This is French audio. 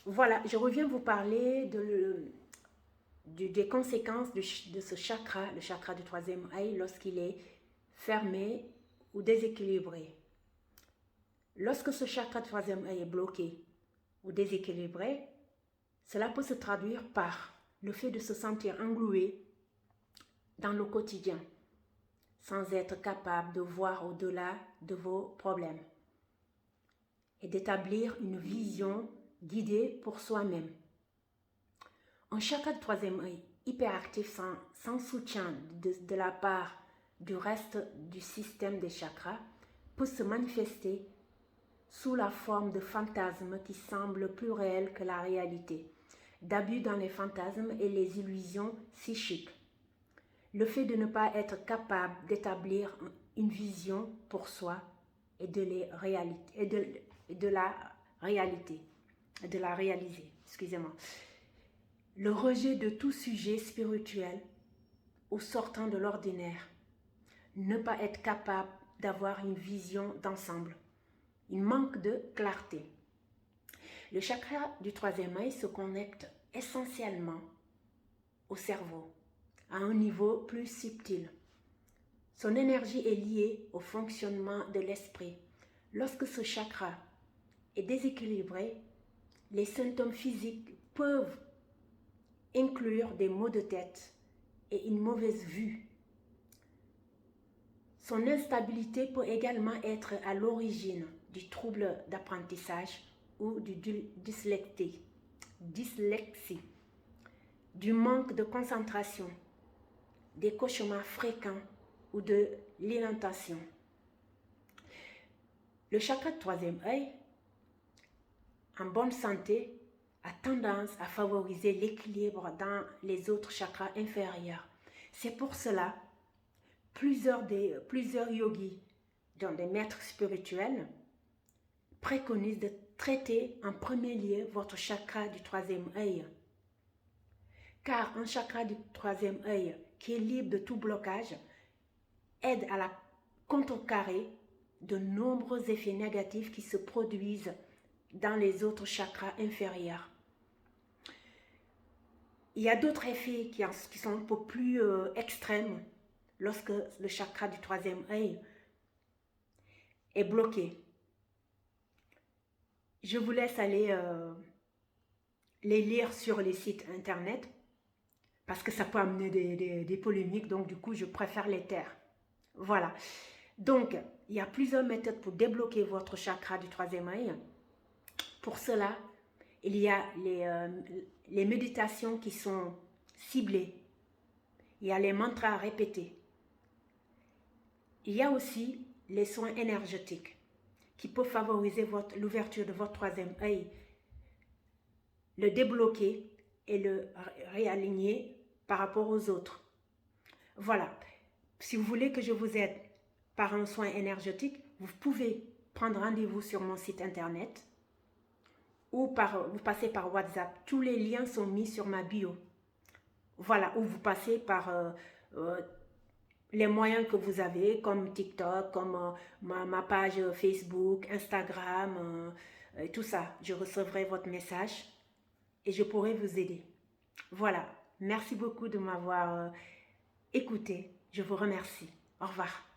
Voilà, je reviens vous parler des conséquences de ce chakra, le chakra du troisième œil, lorsqu'il est fermé ou déséquilibré. Lorsque ce chakra du troisième œil est bloqué ou déséquilibré, cela peut se traduire par le fait de se sentir englué dans le quotidien, sans être capable de voir au-delà de vos problèmes et d'établir une vision guidée pour soi-même. Un chakra de troisième œil hyperactif sans soutien de la part du reste du système des chakras peut se manifester sous la forme de fantasmes qui semblent plus réels que la réalité, d'abus dans les fantasmes et les illusions psychiques. Le fait de ne pas être capable d'établir une vision pour soi et de la réaliser. Excusez-moi. Le rejet de tout sujet spirituel ou sortant de l'ordinaire. Ne pas être capable d'avoir une vision d'ensemble. Il manque de clarté. Le chakra du troisième œil se connecte essentiellement au cerveau, à un niveau plus subtil. Son énergie est liée au fonctionnement de l'esprit. Lorsque ce chakra est déséquilibré, les symptômes physiques peuvent inclure des maux de tête et une mauvaise vue. Son instabilité peut également être à l'origine du trouble d'apprentissage ou du dyslexie, du manque de concentration, des cauchemars fréquents ou de l'inattention. Le chakra de troisième œil, en bonne santé, a tendance à favoriser l'équilibre dans les autres chakras inférieurs. C'est pour cela plusieurs yogis, dont des maîtres spirituels, préconisent de traiter en premier lieu votre chakra du troisième œil. Car un chakra du troisième œil qui est libre de tout blocage aide à la contrecarrer de nombreux effets négatifs qui se produisent dans les autres chakras inférieurs. Il y a d'autres effets qui sont un peu plus extrêmes lorsque le chakra du troisième œil est bloqué. Je vous laisse aller les lire sur les sites internet parce que ça peut amener des polémiques, donc du coup je préfère les taire. Voilà. Donc, il y a plusieurs méthodes pour débloquer votre chakra du troisième œil. Pour cela, il y a les méditations qui sont ciblées. Il y a les mantras répétés. Il y a aussi les soins énergétiques qui peuvent favoriser l'ouverture de votre troisième œil, le débloquer et le réaligner par rapport aux autres. Voilà. Si vous voulez que je vous aide par un soin énergétique, vous pouvez prendre rendez-vous sur mon site internet ou vous passez par WhatsApp. Tous les liens sont mis sur ma bio. Voilà, ou vous passez par les moyens que vous avez, comme TikTok, comme ma page Facebook, Instagram, tout ça. Je recevrai votre message et je pourrai vous aider. Voilà, merci beaucoup de m'avoir écouté. Je vous remercie. Au revoir.